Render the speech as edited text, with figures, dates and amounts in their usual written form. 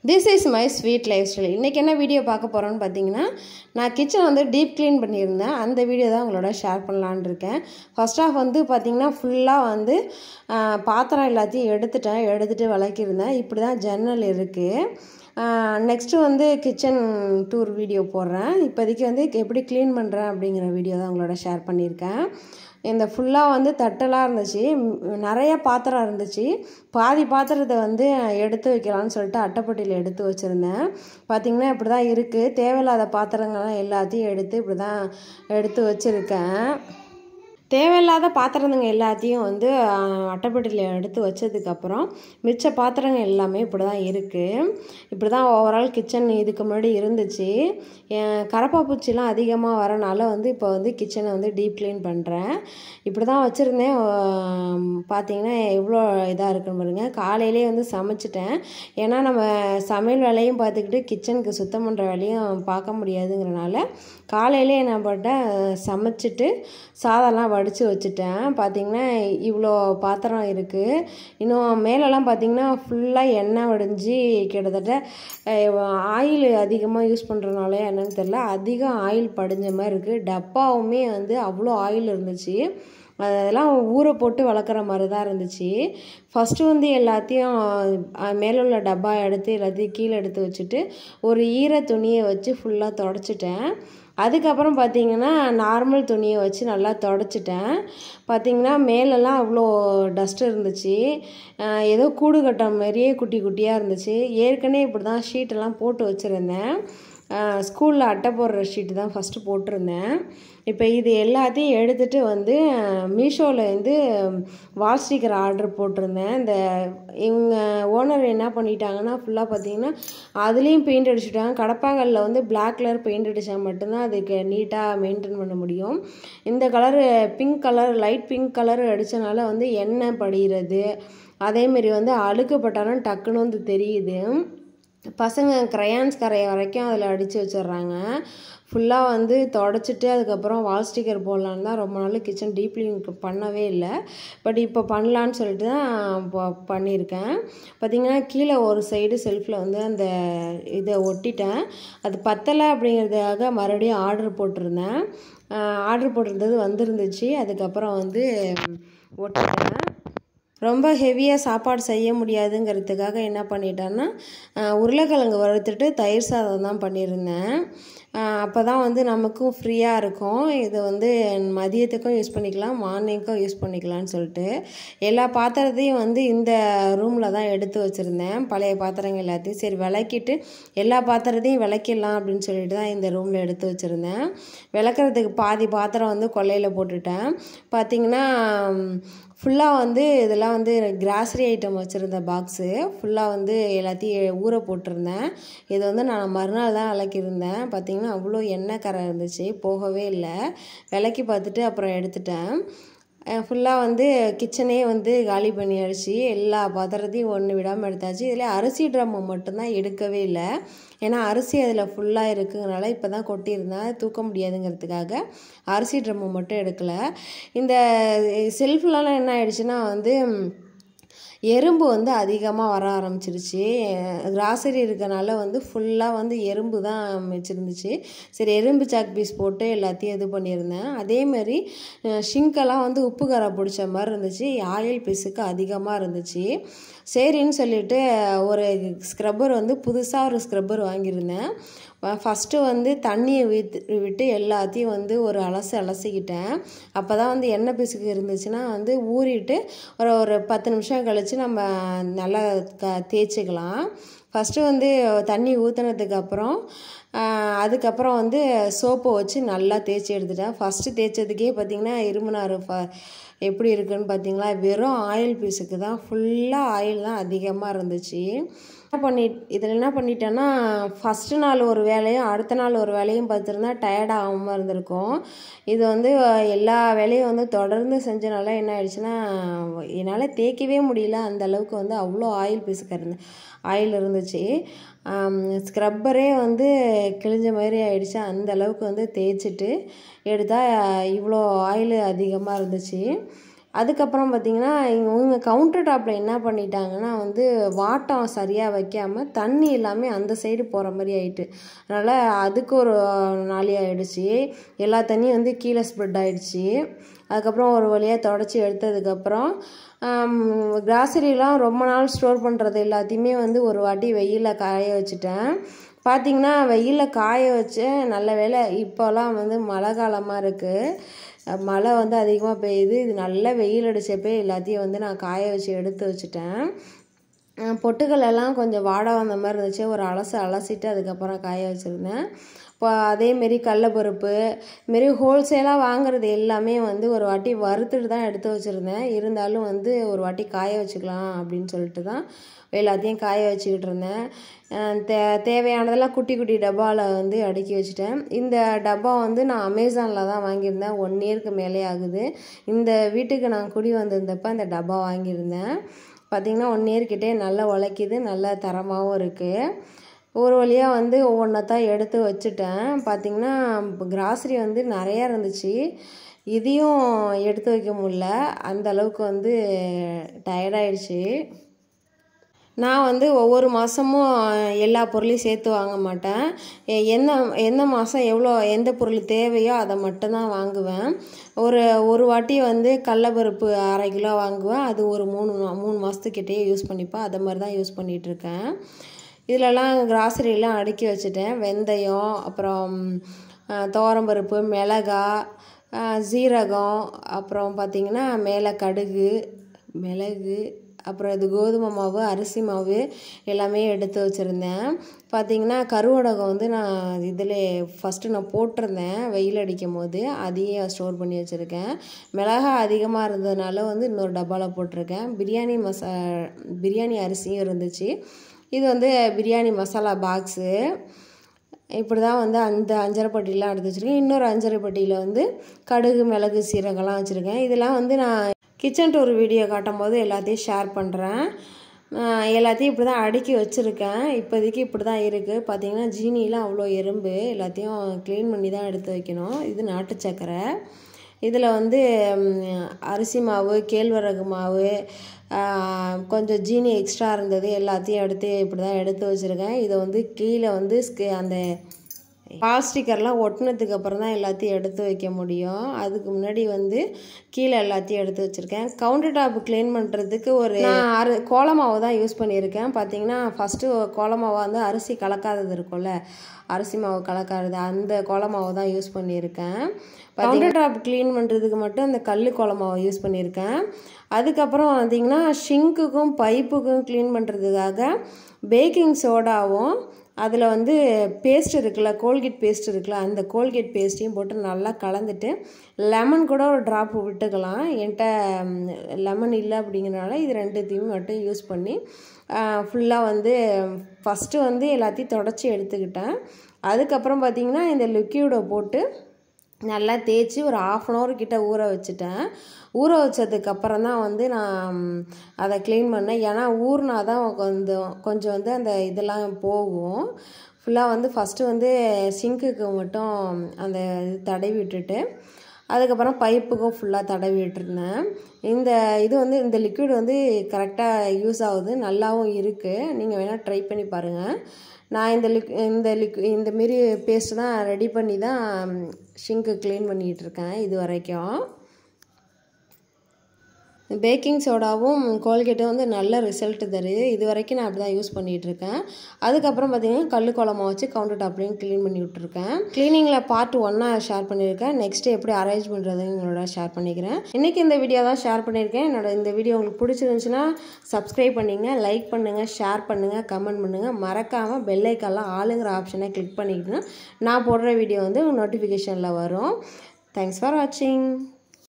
This is my sweet lifestyle. இன்னைக்கு என்ன video பார்க்க போறோம்னு பாத்தீங்கன்னா நான் கிச்சன் வந்து டீப் க்ளீன் பண்ணியிருந்தேன். அந்த வீடியோ தான் உங்களோட ஷேர் பண்ணலாம்னு இருக்கேன். ஃபர்ஸ்ட் ஆஃப் வந்து பாத்தீங்கன்னா ஃபுல்லா வந்து பாத்திரம் எல்லாத்தையும் எடுத்துட்டு விளக்கியிருந்தேன். இப்படி தான் ஜன்னல் இருக்கு. நெக்ஸ்ட் வந்து கிச்சன் டூர் வீடியோ போடுறேன். இப்போதைக்கு வந்து எப்படி க்ளீன் பண்றேன் அப்படிங்கிற வீடியோ தான் உங்களோட ஷேர் பண்ணியிருக்கேன். இந்த ஃபுல்லாக வந்து தட்டெல்லாம் இருந்துச்சு, நிறைய பாத்திரம் இருந்துச்சு. பாதி பாத்திரத்தை வந்து எடுத்து வைக்கலான்னு சொல்லிட்டு அட்டைப்பட்டியில் எடுத்து வச்சுருந்தேன். பார்த்திங்கன்னா இப்படி தான் இருக்குது. தேவையில்லாத பாத்திரங்கள்லாம் எல்லாத்தையும் இப்படி தான் எடுத்து வச்சுருக்கேன். தேவையில்லாத பாத்திரங்க எல்லாத்தையும் வந்து அட்டைப்பட்டியில் எடுத்து வச்சதுக்கப்புறம் மிச்ச பாத்திரங்க எல்லாமே இப்படி தான் இருக்குது. இப்படி தான் ஓவரால் கிச்சன் இதுக்கு முன்னாடி இருந்துச்சு. கரப்பாப்பூச்சிலாம் அதிகமாக வரனால வந்து இப்போ வந்து கிச்சனை வந்து டீப் க்ளீன் பண்ணுறேன். இப்படி தான் வச்சுருந்தேன். பார்த்திங்கன்னா எவ்வளோ இதாக இருக்குன்னு பாருங்க. காலையிலே வந்து சமைச்சிட்டேன். ஏன்னா நம்ம சமையல் வேலையும் பார்த்துக்கிட்டு கிச்சனுக்கு சுத்தம் பண்ணுற வேலையும் பார்க்க முடியாதுங்கிறனால காலையிலே என்ன பண்ணிட்டேன், சமைச்சிட்டு சாதம்லாம் வடித்து வச்சுட்டேன். பார்த்திங்கன்னா இவ்வளோ பாத்திரம் இருக்குது. இன்னும் மேலெல்லாம் பார்த்திங்கன்னா ஃபுல்லாக எண்ணெய் வடிஞ்சு கிட்டத்தட்ட ஆயில் அதிகமாக யூஸ் பண்ணுறதுனால என்னன்னு தெரியல, அதிகம் ஆயில் படிஞ்ச மாதிரி இருக்குது. டப்பாவுமே வந்து அவ்வளோ ஆயில் இருந்துச்சு. அதெல்லாம் ஊற போட்டு வளர்க்குற மாதிரி தான் இருந்துச்சு. ஃபஸ்ட்டு வந்து எல்லாத்தையும் மேலே உள்ள டப்பா எடுத்து எல்லாத்தையும் கீழே எடுத்து வச்சுட்டு ஒரு ஈர துணியை வச்சு ஃபுல்லாக தொடச்சிட்டேன். அதுக்கப்புறம் பார்த்திங்கன்னா நார்மல் துணியை வச்சு நல்லா தொடச்சிட்டேன். பார்த்திங்கன்னா மேலெல்லாம் அவ்வளோ டஸ்ட் இருந்துச்சு. ஏதோ கூடு கட்ட மாதிரியே குட்டி குட்டியாக இருந்துச்சு. ஏற்கனவே இப்படி தான் ஷீட்டெல்லாம் போட்டு வச்சுருந்தேன். ஸ்கூலில் அட்டை போடுற ஷீட்டு தான் ஃபஸ்ட்டு போட்டிருந்தேன். இப்போ இது எல்லாத்தையும் எடுத்துகிட்டு வந்து மீஷோவில் வந்து வால் ஸ்டிக்கர் ஆர்டர் போட்டிருந்தேன். இவங்க ஓனர் என்ன பண்ணிட்டாங்கன்னா ஃபுல்லாக பார்த்திங்கன்னா அதுலேயும் பெயிண்ட் அடிச்சுட்டாங்க. கடப்பாங்கல்ல வந்து பிளாக் கலர் பெயிண்ட் அடித்தா மட்டும்தான் அதுக்கு நீட்டாக மெயின்டைன் பண்ண முடியும். இந்த colour pink colour, light pink colour அடித்தனால வந்து எண்ணெய் படிகிறது, அதேமாரி வந்து அழுக்கப்பட்டாலும் டக்குன்னு வந்து தெரியுது. பசங்க க்ரையான்ஸ் கரைய வரைக்கும் அதில் அடித்து வச்சிடுறாங்க. ஃபுல்லாக வந்து தொடச்சிட்டு அதுக்கப்புறம் வால் ஸ்டிக்கர் போடலான்னு தான் ரொம்ப நாள் கிச்சன் டீப் க்ளீன் பண்ணவே இல்லை. பட் இப்போ பண்ணலான்னு சொல்லிட்டு தான் பண்ணியிருக்கேன். பார்த்திங்கன்னா கீழே ஒரு சைடு செல்ஃபில் வந்து அந்த இதை ஒட்டிட்டேன். அது பத்தலை அப்படிங்கிறதுக்காக மறுபடியும் ஆர்டர் போட்டிருந்தேன். ஆர்டர் போட்டிருந்தது வந்துருந்துச்சு. அதுக்கப்புறம் வந்து ஒட்டிட்டேன். ரொம்ப ஹெவியாக சாப்பாடு செய்ய முடியாதுங்கிறதுக்காக என்ன பண்ணிட்டேன்னா உருளைக்கிழங்கு வறுத்துட்டு தயிர் சாதம் தான் பண்ணியிருந்தேன். அப்போ தான் வந்து நமக்கும் ஃப்ரீயாக இருக்கும். இது வந்து மதியத்துக்கும் யூஸ் பண்ணிக்கலாம், மார்னிங்க்கும் யூஸ் பண்ணிக்கலாம்னு சொல்லிட்டு எல்லா பாத்திரத்தையும் வந்து இந்த ரூமில் தான் எடுத்து வச்சுருந்தேன். பழைய பாத்திரங்கள் எல்லாத்தையும் சரி விளக்கிட்டு எல்லா பாத்திரத்தையும் விளக்கிடலாம் அப்படின்னு சொல்லிட்டு தான் இந்த ரூமில் எடுத்து வச்சுருந்தேன். விளக்குறதுக்கு பாதி பாத்திரம் வந்து கொல்லையில் போட்டுட்டேன். பார்த்திங்கன்னா ஃபுல்லாக வந்து இதெல்லாம் வந்து கிராசரி ஐட்டம் வச்சுருந்த பாக்ஸு ஃபுல்லாக வந்து எல்லாத்தையும் ஊற போட்டிருந்தேன். இது வந்து நான் மறுநாள் தான் விளக்கியிருந்தேன். பார்த்திங்கன்னா அவ்வளோ எண்ணெய் கரை இருந்துச்சு, போகவே இல்லை. விளக்கி பார்த்துட்டு அப்புறம் எடுத்துட்டேன். ஃபுல்லாக வந்து கிச்சனே வந்து காலி பண்ணியாச்சு. எல்லா பாத்திரத்தையும் ஒன்று விடாமல் எடுத்தாச்சு. இதில் அரிசி ட்ரம்மு மட்டும்தான் எடுக்கவே இல்லை. ஏன்னா அரிசி அதில் ஃபுல்லாக இருக்குங்கிறனால இப்போ தான் கொட்டியிருந்தேன், தூக்க முடியாதுங்கிறதுக்காக அரிசி ட்ரம்மு மட்டும் எடுக்கலை. இந்த செல்ஃப்லலாம் என்ன ஆயிடுச்சுன்னா வந்து எறும்பு வந்து அதிகமாக வர ஆரம்பிச்சிருச்சு. கிராசரி இருக்கனால வந்து ஃபுல்லாக வந்து எறும்பு தான் வச்சுருந்துச்சு. சரி எறும்பு சாக் பீஸ் போட்டு எல்லாத்தையும் இது பண்ணியிருந்தேன். அதேமாரி ஷிங்கெல்லாம் வந்து உப்பு கரை பிடிச்ச மாதிரி இருந்துச்சு. ஆயில் பீஸுக்கு அதிகமாக இருந்துச்சு. சரின்னு சொல்லிட்டு ஒரு ஸ்க்ரப்பர் வந்து புதுசாக ஒரு ஸ்க்ரப்பர் வாங்கியிருந்தேன். ஃபஸ்ட்டு வந்து தண்ணியை விட்டு எல்லாத்தையும் வந்து ஒரு அலசிக்கிட்டேன். அப்போ தான் வந்து எண்ணெய் பிசுக்கு இருந்துச்சுன்னா வந்து ஊறிட்டு ஒரு 10 நிமிஷம் கழித்து நம்ம நல்லா தேய்ச்சிக்கலாம். ஃபஸ்ட்டு வந்து தண்ணி ஊற்றினதுக்கப்புறம் அதுக்கப்புறம் வந்து சோப்பை வச்சு நல்லா தேய்ச்சி எடுத்துட்டேன். ஃபஸ்ட்டு தேய்ச்சதுக்கே பார்த்திங்கன்னா இரும்புனார் எப்படி இருக்குன்னு பார்த்திங்களா, வெறும் ஆயில் பீஸுக்கு தான், ஃபுல்லாக ஆயில் தான் அதிகமாக இருந்துச்சு. இதில் என்ன பண்ணிட்டேன்னா ஃபஸ்ட்டு நாள் ஒரு வேலையும் அடுத்த நாள் ஒரு வேலையும் பார்த்துருந்தா டயர்ட் ஆகாமல் இருந்திருக்கும். இது வந்து எல்லா வேலையும் வந்து தொடர்ந்து செஞ்சனால என்ன ஆயிடுச்சுன்னா என்னால் தேய்க்கவே முடியல. அந்தளவுக்கு வந்து அவ்வளோ ஆயில் பீஸுக்கு ஆயில் இருந்துச்சு. ஸ்க்ரப்பரே வந்து கிழிஞ்ச மாதிரி ஆயிடுச்சு. அந்தளவுக்கு வந்து தேய்ச்சிட்டு எடுத்தால் இவ்வளோ ஆயில் அதிகமாக இருந்துச்சு. அதுக்கப்புறம் பார்த்திங்கன்னா இவங்க கவுண்டர் டாப்பில் என்ன பண்ணிட்டாங்கன்னா வந்து வாட்டம் சரியாக வைக்காமல் தண்ணி எல்லாமே அந்த சைடு போகிற மாதிரி ஆயிட்டு. அதனால் அதுக்கு ஒரு நாளி ஆகிடுச்சி. எல்லா தண்ணியும் வந்து கீழே ஸ்ப்ரெட் ஆகிடுச்சி. அதுக்கப்புறம் ஒரு வழியாக தொடச்சி எடுத்ததுக்கப்புறம் கிராசரிலாம் ரொம்ப நாள் ஸ்டோர் பண்ணுறது எல்லாத்தையுமே வந்து ஒரு வாட்டி வெயிலில் காய வச்சுட்டேன். பார்த்திங்கன்னா வெயிலில் காய வச்சு நல்ல வேளை இப்போலாம் வந்து மழை காலமாக இருக்குது. மழை வந்து அதிகமாக பெய்யுது. இது நல்லா வெயில் அடித்தப்போ எல்லாத்தையும் வந்து நான் காய வச்சு எடுத்து வச்சுட்டேன். பொட்டுக்கள் எல்லாம் கொஞ்சம் வாட வந்த மாதிரி இருந்துச்சு. ஒரு அலசிட்டு அதுக்கப்புறம் காய வச்சுருந்தேன். இப்போ அதேமாரி கடலப்பருப்பு இதுமாரி ஹோல்சேலாக வாங்குறது எல்லாமே வந்து ஒரு வாட்டி வறுத்துட்டு தான் எடுத்து வச்சுருந்தேன். இருந்தாலும் வந்து ஒரு வாட்டி காய வச்சுக்கலாம் அப்படின்னு சொல்லிட்டு தான் எல்லாத்தையும் காய வச்சுக்கிட்டு இருந்தேன். தேவையானதெல்லாம் குட்டி குட்டி டப்பாவில் வந்து அடுக்கி வச்சுட்டேன். இந்த டப்பா வந்து நான் அமேசானில் தான் வாங்கியிருந்தேன். 1 இயருக்கு மேலே ஆகுது. இந்த வீட்டுக்கு நான் குடி வந்திருந்தப்போ இந்த டப்பா வாங்கியிருந்தேன். பார்த்திங்கன்னா 1 இயர்கிட்டே நல்லா உழைக்கிது, நல்ல தரமாகவும் இருக்குது. ஒரு வழியாக வந்து ஒவ்வொன்றத்தான் எடுத்து வச்சுட்டேன். பார்த்திங்கன்னா கிராசரி வந்து நிறையா இருந்துச்சு. இதையும் எடுத்து வைக்க முடியல. அந்த அளவுக்கு வந்து டயர்டாயிடுச்சு. நான் வந்து ஒவ்வொரு மாதமும் எல்லா பொருளையும் சேர்த்து வாங்க மாட்டேன். எந்த மாதம் எந்த பொருள் தேவையோ அதை மட்டும்தான் வாங்குவேன். ஒரு வாட்டி வந்து கடலப்பருப்பு 1/2 கிலோ வாங்குவேன். அது ஒரு 3 மாதத்துக்கிட்டேயே யூஸ் பண்ணிப்பேன். அதை மாதிரி தான் யூஸ் பண்ணிகிட்ருக்கேன். இதிலலாம் கிராசரியெல்லாம் அடுக்கி வச்சுட்டேன். வெந்தயம், அப்புறம் துவரம்பருப்பு, மிளகாய், சீரகம், அப்புறம் பார்த்திங்கன்னா மேலே கடுகு, மிளகு, அப்புறம் இது கோதுமை மாவு, அரிசி மாவு எல்லாமே எடுத்து வச்சுருந்தேன். பார்த்திங்கன்னா கருவடகம் வந்து நான் இதில் ஃபஸ்ட்டு நான் போட்டிருந்தேன் வெயில் அடிக்கும் போது. அதையே ஸ்டோர் பண்ணி வச்சுருக்கேன். மிளகாய் அதிகமாக இருந்ததுனால வந்து இன்னொரு டப்பாவில் போட்டிருக்கேன். பிரியாணி அரிசியும் இருந்துச்சு. இது வந்து பிரியாணி மசாலா பாக்ஸு. இப்படி தான் வந்து அந்த அஞ்சரை பெட்டிலாம் எடுத்து வச்சுருக்கேன். இன்னொரு அஞ்சரை பெட்டியில் வந்து கடுகு, மிளகு, சீரகம்லாம் வச்சுருக்கேன். இதெல்லாம் வந்து நான் கிச்சன் டூர் வீடியோ காட்டும் போது எல்லாத்தையும் ஷேர் பண்ணுறேன். எல்லாத்தையும் இப்படி தான் அடுக்கி வச்சுருக்கேன். இப்போதைக்கு இப்படி தான் இருக்குது. பார்த்திங்கன்னா ஜீனிலாம் அவ்வளோ எறும்பு. எல்லாத்தையும் க்ளீன் பண்ணி தான் எடுத்து வைக்கணும். இது நாட்டு சக்கரை. இதில் வந்து அரிசி மாவு, கேழ்வரகு மாவு, கொஞ்சம் ஜீனி எக்ஸ்ட்ரா இருந்தது. எல்லாத்தையும் இப்படி தான் எடுத்து வச்சுருக்கேன். இதை வந்து கீழே வந்து அந்த ஸ்டிக்கர்லாம் ஒட்டினதுக்கு அப்புறம் தான் எல்லாத்தையும் எடுத்து வைக்க முடியும். அதுக்கு முன்னாடி வந்து கீழே எல்லாத்தையும் எடுத்து வச்சுருக்கேன். கவுண்டர் டாப் க்ளீன் பண்ணுறதுக்கு நான் கோலமாவு தான் யூஸ் பண்ணியிருக்கேன். பார்த்திங்கன்னா ஃபஸ்ட்டு கோலமாவை வந்து அரிசி கலக்காதது இருக்கும்ல, அரிசி மாவு கலக்காதது, அந்த கோலமாவை தான் யூஸ் பண்ணியிருக்கேன். கவுண்டர் டாப் க்ளீன் பண்ணுறதுக்கு மட்டும் அந்த கல் கோலமாவை யூஸ் பண்ணியிருக்கேன். அதுக்கப்புறம் பார்த்திங்கன்னா ஷிங்க்குக்கும் பைப்புக்கும் க்ளீன் பண்ணுறதுக்காக பேக்கிங் சோடாவும் அதில் வந்து பேஸ்ட் இருக்குல்ல, கோல்கேட் பேஸ்ட் இருக்குல்ல, அந்த கோல்கேட் பேஸ்ட்டையும் போட்டு நல்லா கலந்துட்டு லெமன் கூட ஒரு ட்ராப் விட்டுக்கலாம். என்கிட்ட லெமன் இல்லை அப்படிங்கிறனால இது ரெண்டுத்தையும் மட்டும் யூஸ் பண்ணி ஃபுல்லாக வந்து ஃபஸ்ட்டு வந்து எல்லாத்தையும் தொடச்சி எடுத்துக்கிட்டேன். அதுக்கப்புறம் பார்த்திங்கன்னா இந்த லிக்யூடை போட்டு நல்லா தேய்ச்சி ஒரு 1/2 அன் ஹவர் கிட்ட ஊற வச்சுட்டேன். ஊற வச்சதுக்கப்புறம் தான் வந்து நான் அதை க்ளீன் பண்ணேன். ஏன்னா ஊறினா தான் கொஞ்சம் வந்து அந்த இதெல்லாம் போகும். ஃபுல்லாக வந்து ஃபஸ்ட்டு வந்து சிங்க்குக்கு மட்டும் அந்த தடவி விட்டுட்டு அதுக்கப்புறம் பைப்புக்கும் ஃபுல்லாக தடவி விட்டுருந்தேன். இந்த லிக்விட் வந்து கரெக்டாக யூஸ் ஆகுது, நல்லாவும் இருக்குது. நீங்கள் வேணால் ட்ரை பண்ணி பாருங்கள். நான் இந்த மாரி பேஸ்ட்டு தான் ரெடி பண்ணி தான் ஷிங்க்கு க்ளீன் பண்ணிகிட்டு இருக்கேன் இது வரைக்கும். பேக்கிங் சோடாவும் கோல்கேட்டும் வந்து நல்ல ரிசல்ட் தருது. இது வரைக்கும் நான் அப்படி தான் யூஸ் பண்ணிகிட்ருக்கேன். அதுக்கப்புறம் பார்த்திங்கன்னா கல் குழம்பா வச்சு கவுண்டர் டாப்லையும் க்ளீன் பண்ணி விட்டுருக்கேன். க்ளீனிங்கில் பார்ட் 1 ஷேர் பண்ணியிருக்கேன். நெக்ஸ்ட்டு எப்படி அரேஞ்ச் பண்ணுறதுன்னு உங்களோட ஷேர் பண்ணிக்கிறேன். இன்றைக்கி இந்த வீடியோ தான் ஷேர் பண்ணியிருக்கேன். இந்த வீடியோ உங்களுக்கு பிடிச்சிருந்துச்சுன்னா சப்ஸ்கிரைப் பண்ணிங்க, லைக் பண்ணுங்கள், ஷேர் பண்ணுங்கள், கமெண்ட் பண்ணுங்கள். மறக்காமல் பெல் ஐக்கான்லாம் ஆளுங்கிற ஆப்ஷனை கிளிக் பண்ணிக்கிட்டோன்னா நான் போடுற வீடியோ வந்து நோட்டிஃபிகேஷனில் வரும். தேங்க்ஸ் ஃபார் வாட்சிங்.